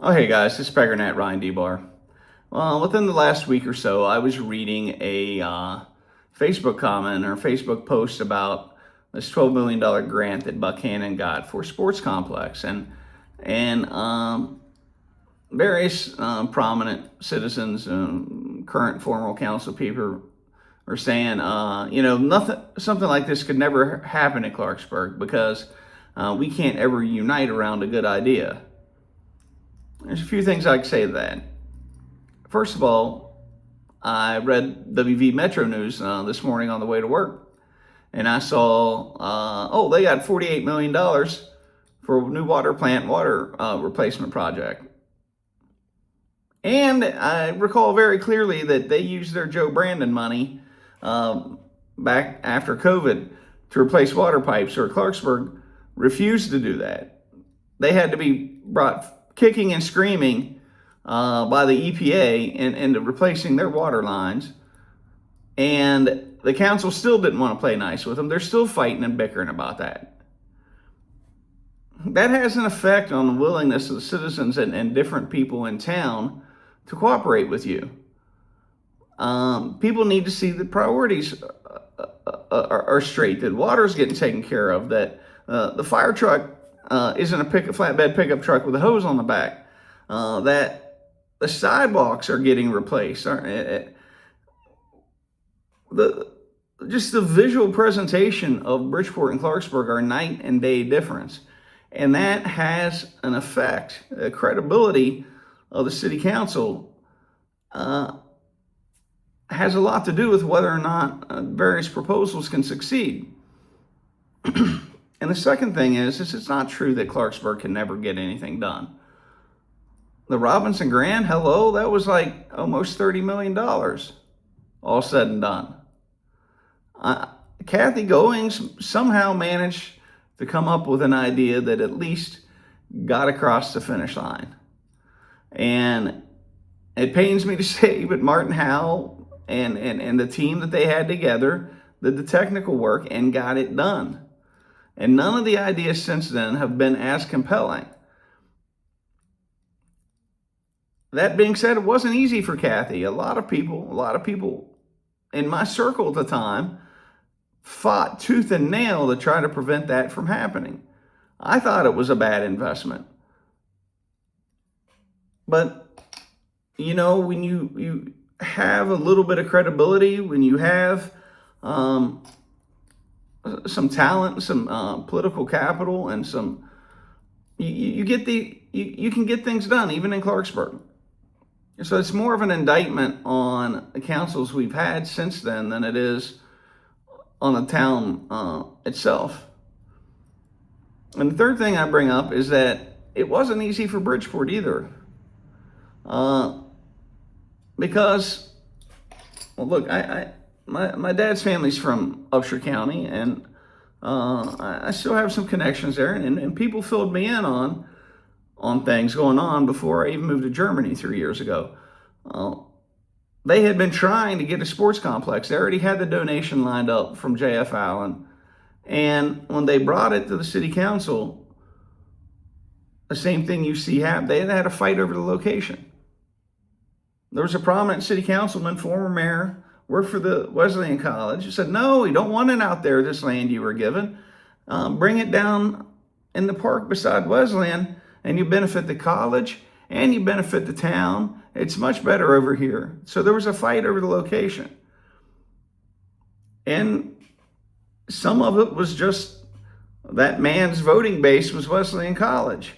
Oh, hey guys, this is Peggernet Ryan D-Bar. Well, within the last week or so, I was reading a Facebook comment or Facebook post about this $12 million grant that Buckhannon got for a sports complex, and various prominent citizens, current former council people, are saying, something like this could never happen at Clarksburg because we can't ever unite around a good idea. There's a few things I can say to that. First of all, I read WV Metro News this morning on the way to work, and I saw, they got $48 million for a new water plant water replacement project. And I recall very clearly that they used their Joe Brandon money back after COVID to replace water pipes, or Clarksburg refused to do that. They had to be brought kicking and screaming by the EPA into replacing their water lines. And the council still didn't want to play nice with them. They're still fighting and bickering about that. That has an effect on the willingness of the citizens and different people in town to cooperate with you. People need to see the priorities are straight, that water's getting taken care of, that the fire truck isn't a flatbed pickup truck with a hose on the back, that the sidewalks are getting replaced. Just the visual presentation of Bridgeport and Clarksburg are night and day difference. And that has an effect. The credibility of the city council has a lot to do with whether or not various proposals can succeed. And the second thing is it's not true that Clarksburg can never get anything done. The Robinson Grant, hello, that was like almost $30 million, all said and done. Kathy Goings somehow managed to come up with an idea that at least got across the finish line. And it pains me to say, but Martin Howell and the team that they had together did the technical work and got it done. And none of the ideas since then have been as compelling. That being said, it wasn't easy for Kathy. A lot of people in my circle at the time fought tooth and nail to try to prevent that from happening. I thought it was a bad investment. But, when you have a little bit of credibility, when you have some talent, some political capital, and you can get things done, even in Clarksburg. So it's more of an indictment on the councils we've had since then than it is on the town itself. And the third thing I bring up is that it wasn't easy for Bridgeport either. Because, well, look, my dad's family's from Upshur County, and I still have some connections there, and people filled me in on things going on before I even moved to Germany 3 years ago. They had been trying to get a sports complex. They already had the donation lined up from J.F. Allen, and when they brought it to the city council, the same thing you see happen. They had a fight over the location. There was a prominent city councilman, former mayor, worked for the Wesleyan College, who said, no, you don't want it out there, this land you were given. Bring it down in the park beside Wesleyan, and you benefit the college, and you benefit the town. It's much better over here. So there was a fight over the location. And some of it was just that man's voting base was Wesleyan College.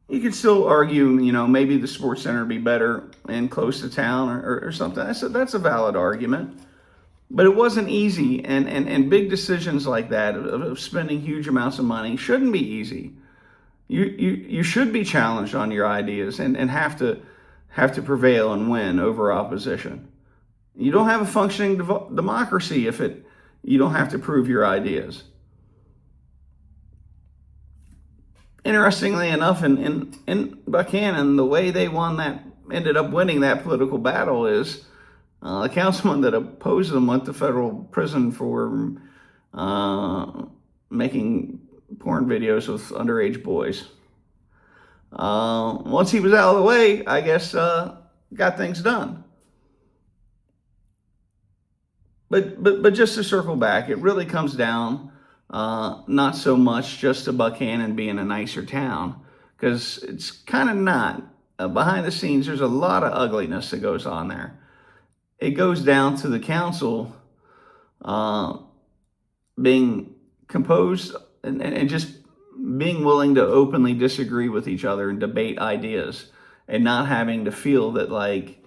You could still argue, maybe the sports center would be better and close to town or something. That's a valid argument. But it wasn't easy, and big decisions like that of spending huge amounts of money shouldn't be easy. You should be challenged on your ideas and have to prevail and win over opposition. You don't have a functioning democracy if you don't have to prove your ideas. Interestingly enough, in Buckhannon, the way they ended up winning that political battle is the councilman that opposed them went to federal prison for making porn videos with underage boys. Once he was out of the way, I guess got things done. But just to circle back, it really comes down not so much just to Buckhannon being a nicer town, because it's kind of not. Behind the scenes, there's a lot of ugliness that goes on there. It goes down to the council uh, being composed and just being willing to openly disagree with each other and debate ideas, and not having to feel that, like,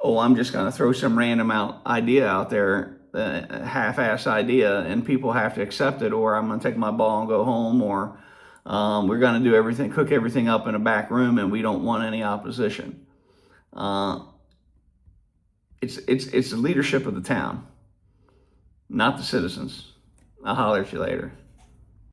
oh, I'm just going to throw some random idea out there, half-ass idea, and people have to accept it, or I'm going to take my ball and go home, or we're going to do everything, cook everything up in a back room, and we don't want any opposition. Uh, it's the leadership of the town, not the citizens. I'll holler at you later.